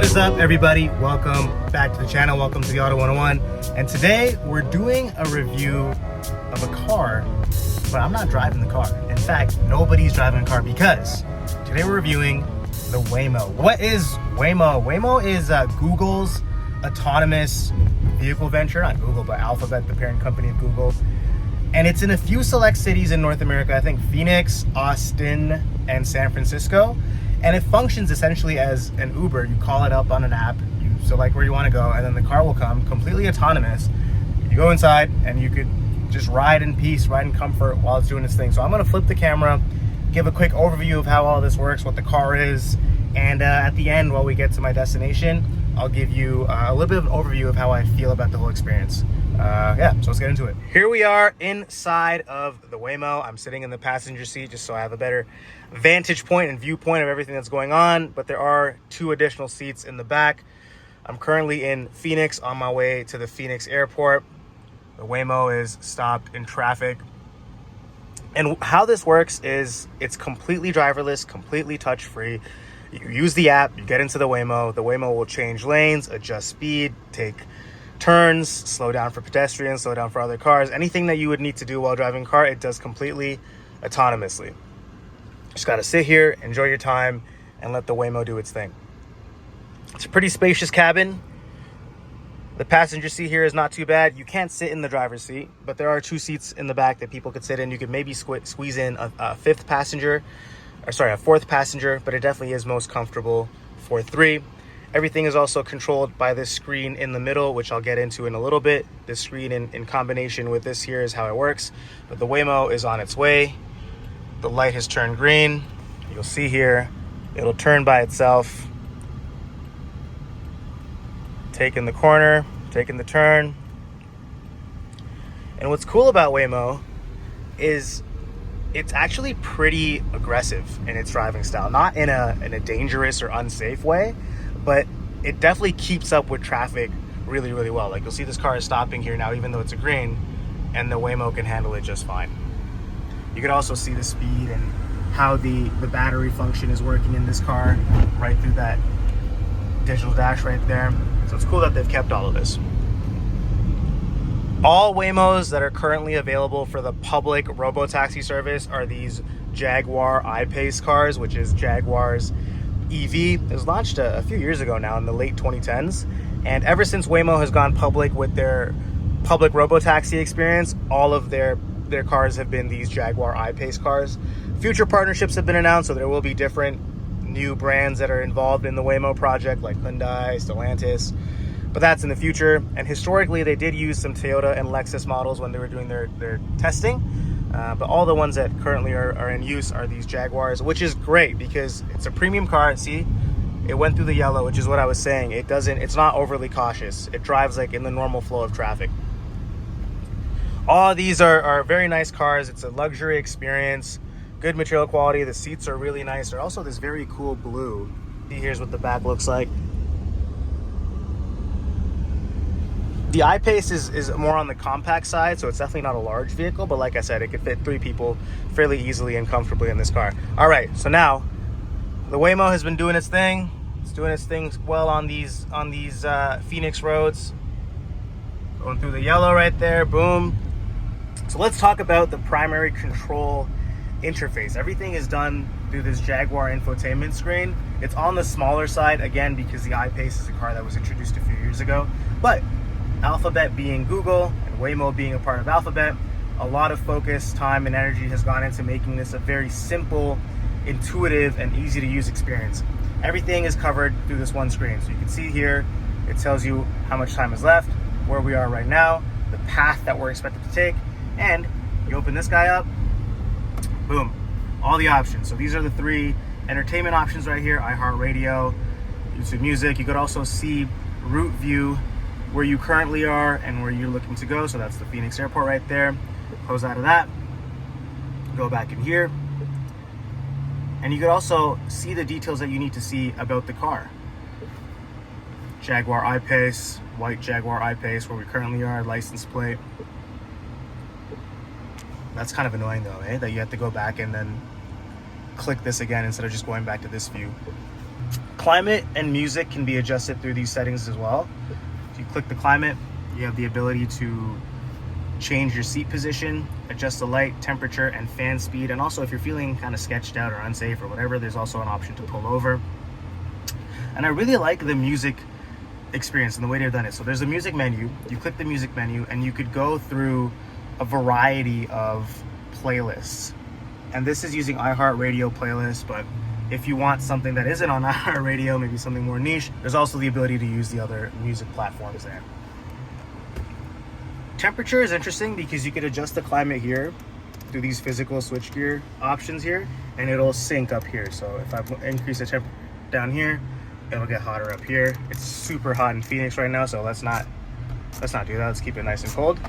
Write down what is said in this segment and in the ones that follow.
What is up, everybody? Welcome back to the channel. Welcome to the Auto 101. And today we're doing a review of a car, but I'm not driving the car. In fact, nobody's driving the car because today we're reviewing the Waymo. What is Waymo? Waymo is Google's autonomous vehicle venture. Not Google, but Alphabet, the parent company of Google. And it's in a few select cities in North America. I think Phoenix, Austin, and San Francisco. And it functions essentially as an Uber. You call it up on an app, you select where you want to go, and then the car will come completely autonomous. You go inside and you could just ride in peace, ride in comfort while it's doing its thing. So I'm gonna flip the camera, give a quick overview of how all this works, what the car is, and at the end, while we get to my destination, I'll give you a little bit of an overview of how I feel about the whole experience. Yeah, so let's get into it. Here we are inside of the Waymo. I'm sitting in the passenger seat just so I have a better vantage point and viewpoint of everything that's going on, but there are 2 additional seats in the back. I'm currently in Phoenix on my way to the Phoenix airport. The Waymo is stopped in traffic. And how this works is it's completely driverless, completely touch-free. You use the app, you get into the Waymo will change lanes, adjust speed, take turns, slow down for pedestrians, slow down for other cars. Anything that you would need to do while driving a car, it does completely autonomously. Just gotta sit here, enjoy your time, and let the Waymo do its thing. It's a pretty spacious cabin. The passenger seat here is not too bad. You can't sit in the driver's seat, but there are 2 seats in the back that people could sit in. You could maybe squeeze in a 4th passenger, but it definitely is most comfortable for 3. Everything is also controlled by this screen in the middle, which I'll get into in a little bit. This screen in combination with this here is how it works. But the Waymo is on its way. The light has turned green. You'll see here, it'll turn by itself. Taking the corner, taking the turn. And what's cool about Waymo is it's actually pretty aggressive in its driving style. Not in a dangerous or unsafe way, but it definitely keeps up with traffic really, really well. Like, you'll see this car is stopping here now, even though it's a green, and the Waymo can handle it just fine. You can also see the speed and how the battery function is working in this car right through that digital dash right there. So it's cool that they've kept all of this. All Waymos that are currently available for the public Robotaxi service are these Jaguar I-Pace cars, which is Jaguar's EV. It was launched a few years ago now in the late 2010s. And ever since Waymo has gone public with their public Robotaxi experience, all of their cars have been these Jaguar I-Pace cars. Future partnerships have been announced, so there will be different new brands that are involved in the Waymo project, like Hyundai, Stellantis, but that's in the future. And historically, they did use some Toyota and Lexus models when they were doing their testing. But all the ones that currently are in use are these Jaguars, which is great because it's a premium car. See, it went through the yellow, which is what I was saying. It's not overly cautious. It drives like in the normal flow of traffic. All of these are very nice cars. It's a luxury experience, good material quality. The seats are really nice. They're also this very cool blue. See, here's what the back looks like. The I-Pace is more on the compact side, so it's definitely not a large vehicle, but like I said, it could fit 3 people fairly easily and comfortably in this car. All right, so now the Waymo has been doing its thing. It's doing its thing well on these Phoenix roads. Going through the yellow right there, boom. So let's talk about the primary control interface. Everything is done through this Jaguar Infotainment screen. It's on the smaller side, again, because the I-Pace is a car that was introduced a few years ago. But Alphabet being Google and Waymo being a part of Alphabet, a lot of focus, time, and energy has gone into making this a very simple, intuitive, and easy to use experience. Everything is covered through this one screen. So you can see here, it tells you how much time is left, where we are right now, the path that we're expected to take, and you open this guy up, boom, all the options. So these are the 3 entertainment options right here: iHeartRadio, YouTube Music. You could also see route view, where you currently are and where you're looking to go. So that's the Phoenix airport right there. Close out of that, go back in here, and you could also see the details that you need to see about the car. Jaguar I-Pace, white Jaguar I-Pace, where we currently are, license plate. That's kind of annoying though, that you have to go back and then click this again instead of just going back to this view. Climate and music can be adjusted through these settings as well. If you click the climate, you have the ability to change your seat position, adjust the light, temperature, and fan speed. And also if you're feeling kind of sketched out or unsafe or whatever, there's also an option to pull over. And I really like the music experience and the way they've done it. So there's a music menu. You click the music menu and you could go through a variety of playlists. And this is using iHeartRadio playlists, but if you want something that isn't on iHeartRadio, maybe something more niche, there's also the ability to use the other music platforms there. Temperature is interesting because you could adjust the climate here through these physical switchgear options here, and it'll sync up here. So if I increase the temperature down here, it'll get hotter up here. It's super hot in Phoenix right now, so let's not do that. Let's keep it nice and cold.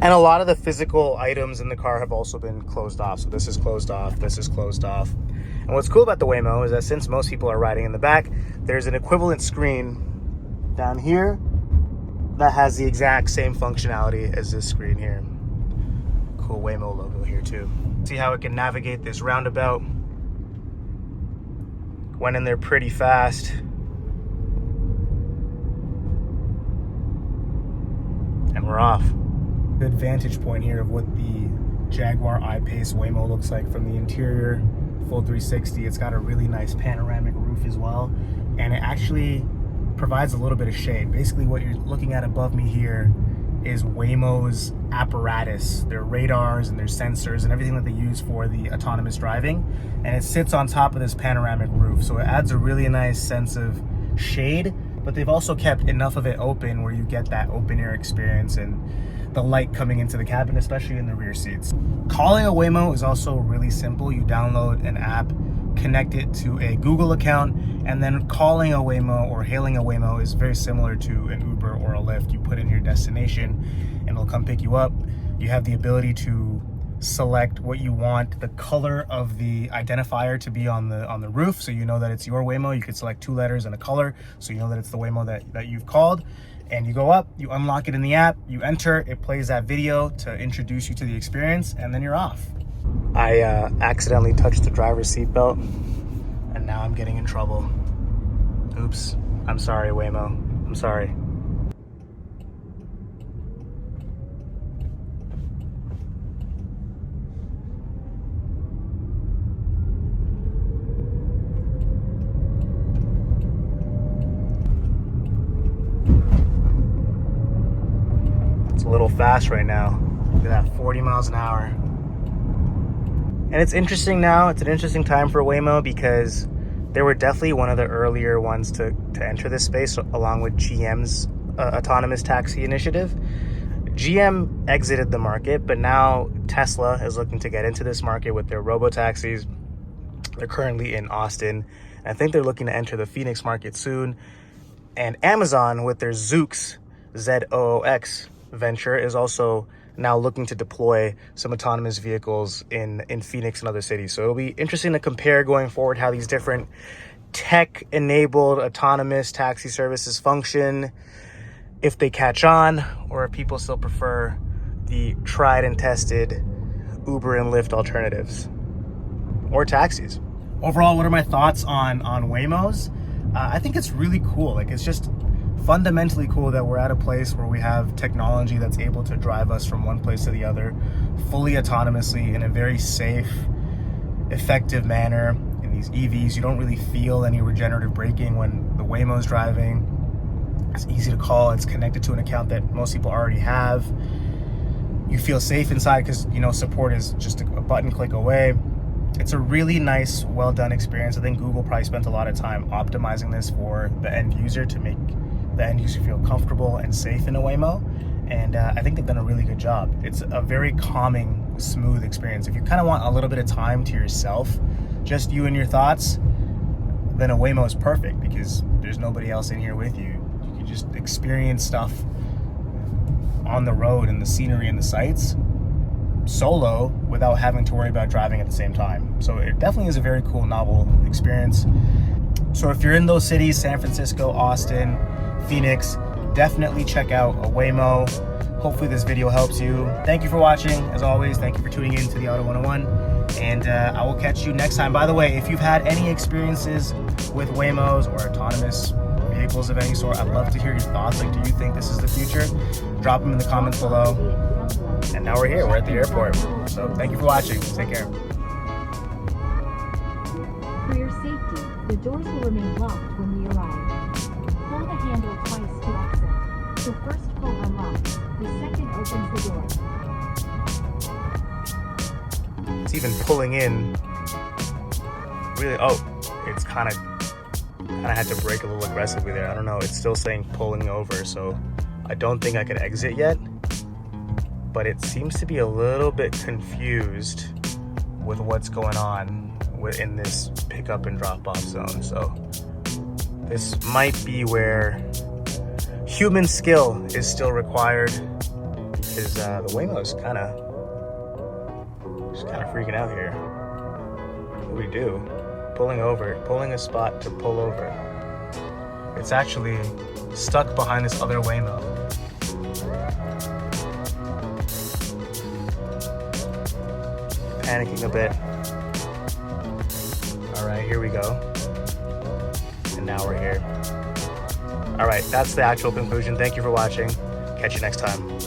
And a lot of the physical items in the car have also been closed off. So this is closed off, this is closed off. And what's cool about the Waymo is that since most people are riding in the back, there's an equivalent screen down here that has the exact same functionality as this screen here. Cool Waymo logo here too. See how it can navigate this roundabout. Went in there pretty fast. And we're off. Good vantage point here of what the Jaguar I-Pace Waymo looks like from the interior. Full 360. It's got a really nice panoramic roof as well. And it actually provides a little bit of shade. Basically what you're looking at above me here is Waymo's apparatus, their radars and their sensors and everything that they use for the autonomous driving. And it sits on top of this panoramic roof. So it adds a really nice sense of shade, but they've also kept enough of it open where you get that open air experience and the light coming into the cabin, especially in the rear seats. Calling a Waymo is also really simple. You download an app, connect it to a Google account, and then calling a Waymo or hailing a Waymo is very similar to an Uber or a Lyft. You put in your destination and it'll come pick you up. You have the ability to select what you want the color of the identifier to be on the roof, so you know that it's your Waymo. You could select 2 letters and a color, so you know that it's the Waymo that you've called. And you go up, you unlock it in the app, you enter, it plays that video to introduce you to the experience, and then you're off. I accidentally touched the driver's seat belt, and now I'm getting in trouble. Oops, I'm sorry, Waymo, I'm sorry. A little fast right now. Look at that, 40 miles an hour. And it's interesting now, it's an interesting time for Waymo because they were definitely one of the earlier ones to enter this space along with GM's autonomous taxi initiative. GM exited the market, but now Tesla is looking to get into this market with their Robotaxis. They're currently in Austin. And I think they're looking to enter the Phoenix market soon. And Amazon with their Zoox, ZOOX venture, is also now looking to deploy some autonomous vehicles in Phoenix and other cities. So it'll be interesting to compare going forward how these different tech-enabled autonomous taxi services function, if they catch on, or if people still prefer the tried and tested Uber and Lyft alternatives or taxis. Overall, what are my thoughts on Waymos? I think it's really cool. Like, it's just fundamentally cool that we're at a place where we have technology that's able to drive us from one place to the other fully autonomously in a very safe, effective manner. In these EVs, you don't really feel any regenerative braking when the Waymo's driving. It's easy to call. It's connected to an account that most people already have. You feel safe inside because, you know, support is just a button click away. It's a really nice, well done experience. I think Google probably spent a lot of time optimizing this for the end user to make the end user feel comfortable and safe in a Waymo. And I think they've done a really good job. It's a very calming, smooth experience. If you kind of want a little bit of time to yourself, just you and your thoughts, then a Waymo is perfect because there's nobody else in here with you. You can just experience stuff on the road and the scenery and the sights solo without having to worry about driving at the same time. So it definitely is a very cool, novel experience. So if you're in those cities, San Francisco, Austin, Phoenix, definitely check out a Waymo. Hopefully this video helps you. Thank you for watching. As always, thank you for tuning in to the Auto 101. And I will catch you next time. By the way, if you've had any experiences with Waymos or autonomous vehicles of any sort. I'd love to hear your thoughts. Like, do you think this is the future? Drop them in the comments below. And now we're here. We're at the airport. So thank you for watching. Take care. For your safety, the doors will remain locked when we arrive. Pull the handle twice to exit. The first pull unlocks, the second opens the door. It's even pulling in. Really, oh, it's kind of had to brake a little aggressively there. I don't know. It's still saying pulling over, so I don't think I can exit yet. But it seems to be a little bit confused with what's going on in this pickup and drop-off zone. So this might be where human skill is still required, because the Waymo's kind of freaking out here. What do we do? Pulling over, pulling a spot to pull over. It's actually stuck behind this other Waymo. Panicking a bit. All right, here we go. And now we're here. All right, that's the actual conclusion. Thank you for watching. Catch you next time.